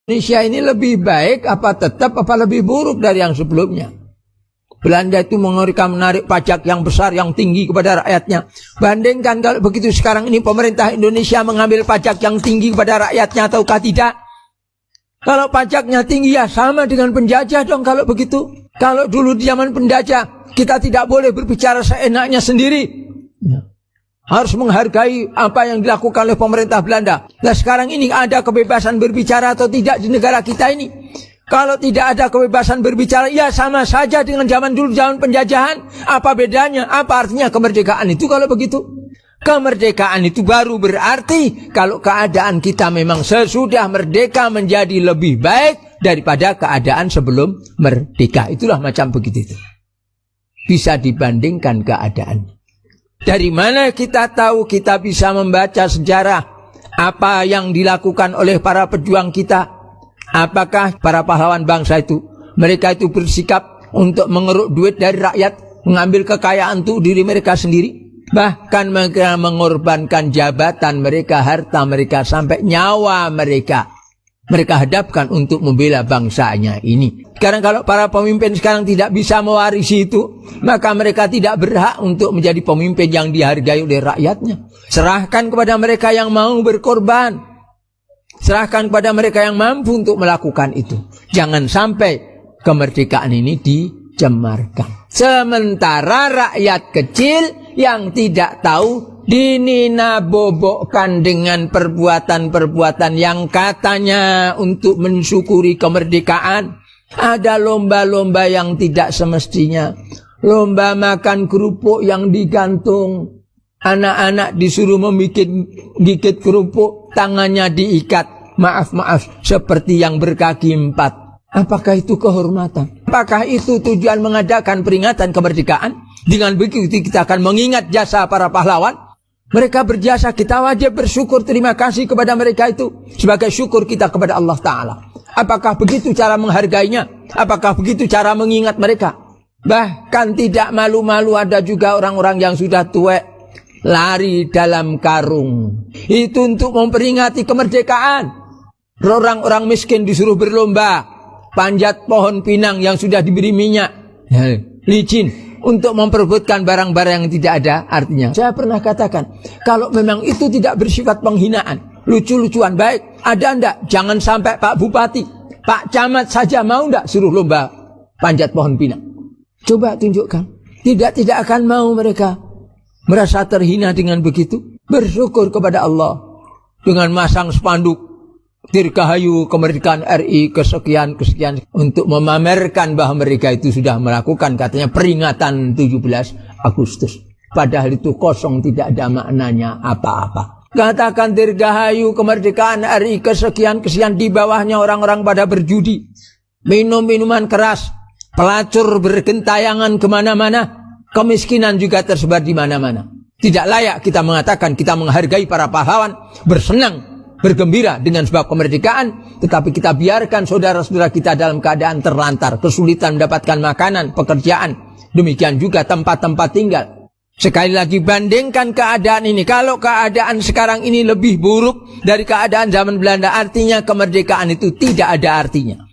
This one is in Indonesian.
Indonesia ini lebih baik apa tetap apa lebih buruk dari yang sebelumnya? Belanda itu menarik pajak yang besar, yang tinggi kepada rakyatnya. Bandingkan kalau begitu sekarang ini pemerintah Indonesia mengambil pajak yang tinggi kepada rakyatnya ataukah tidak? Kalau pajaknya tinggi ya sama dengan penjajah dong kalau begitu. Kalau dulu di zaman penjajah kita tidak boleh berbicara seenaknya sendiri. Harus menghargai apa yang dilakukan oleh pemerintah Belanda. Nah sekarang ini ada kebebasan berbicara atau tidak di negara kita ini? Kalau tidak ada kebebasan berbicara, ya sama saja dengan zaman dulu, zaman penjajahan. Apa bedanya? Apa artinya kemerdekaan itu kalau begitu? Kemerdekaan itu baru berarti kalau keadaan kita memang sesudah merdeka menjadi lebih baik daripada keadaan sebelum merdeka. Itulah macam begitu itu. Bisa dibandingkan keadaannya. Dari mana kita tahu? Kita bisa membaca sejarah apa yang dilakukan oleh para pejuang kita. Apakah para pahlawan bangsa itu, mereka itu bersikap untuk mengeruk duit dari rakyat, mengambil kekayaan untuk diri mereka sendiri? Bahkan mereka mengorbankan jabatan mereka, harta mereka, sampai nyawa mereka hadapkan untuk membela bangsanya ini. Sekarang kalau para pemimpin sekarang tidak bisa mewarisi itu, maka mereka tidak berhak untuk menjadi pemimpin yang dihargai oleh rakyatnya. Serahkan kepada mereka yang mau berkorban. Serahkan kepada mereka yang mampu untuk melakukan itu. Jangan sampai kemerdekaan ini dicemarkan. Sementara rakyat kecil yang tidak tahu dinabobokkan dengan perbuatan-perbuatan yang katanya untuk mensyukuri kemerdekaan. Ada lomba-lomba yang tidak semestinya. Lomba makan kerupuk yang digantung. Anak-anak disuruh gigit kerupuk, tangannya diikat. Maaf, seperti yang berkaki 4. Apakah itu kehormatan? Apakah itu tujuan mengadakan peringatan kemerdekaan? Dengan begitu kita akan mengingat jasa para pahlawan. Mereka berjasa, kita wajib bersyukur, terima kasih kepada mereka itu. Sebagai syukur kita kepada Allah Ta'ala. Apakah begitu cara menghargainya? Apakah begitu cara mengingat mereka? Bahkan tidak malu-malu ada juga orang-orang yang sudah tua lari dalam karung. Itu untuk memperingati kemerdekaan. Orang-orang miskin disuruh berlomba panjat pohon pinang yang sudah diberi minyak licin untuk memperebutkan barang-barang yang tidak ada artinya. Saya pernah katakan, kalau memang itu tidak bersifat penghinaan, lucu-lucuan, baik, ada ndak? Jangan sampai Pak Bupati, Pak Camat saja mau ndak suruh lomba panjat pohon pinang? Coba tunjukkan. Tidak akan mau mereka. Merasa terhina dengan begitu. Bersyukur kepada Allah dengan masang spanduk Dirgahayu kemerdekaan RI kesekian untuk memamerkan bahwa mereka itu sudah melakukan katanya peringatan 17 Agustus. Padahal itu kosong, tidak ada maknanya apa-apa. Katakan Dirgahayu kemerdekaan RI kesekian di bawahnya orang-orang pada berjudi, minum minuman keras, pelacur bergentayangan kemana-mana. Kemiskinan juga tersebar di mana-mana. Tidak layak kita mengatakan kita menghargai para pahlawan, bersenang, bergembira dengan sebab kemerdekaan, tetapi kita biarkan saudara-saudara kita dalam keadaan terlantar, kesulitan mendapatkan makanan, pekerjaan, demikian juga tempat-tempat tinggal. Sekali lagi bandingkan keadaan ini. Kalau keadaan sekarang ini lebih buruk dari keadaan zaman Belanda, artinya kemerdekaan itu tidak ada artinya.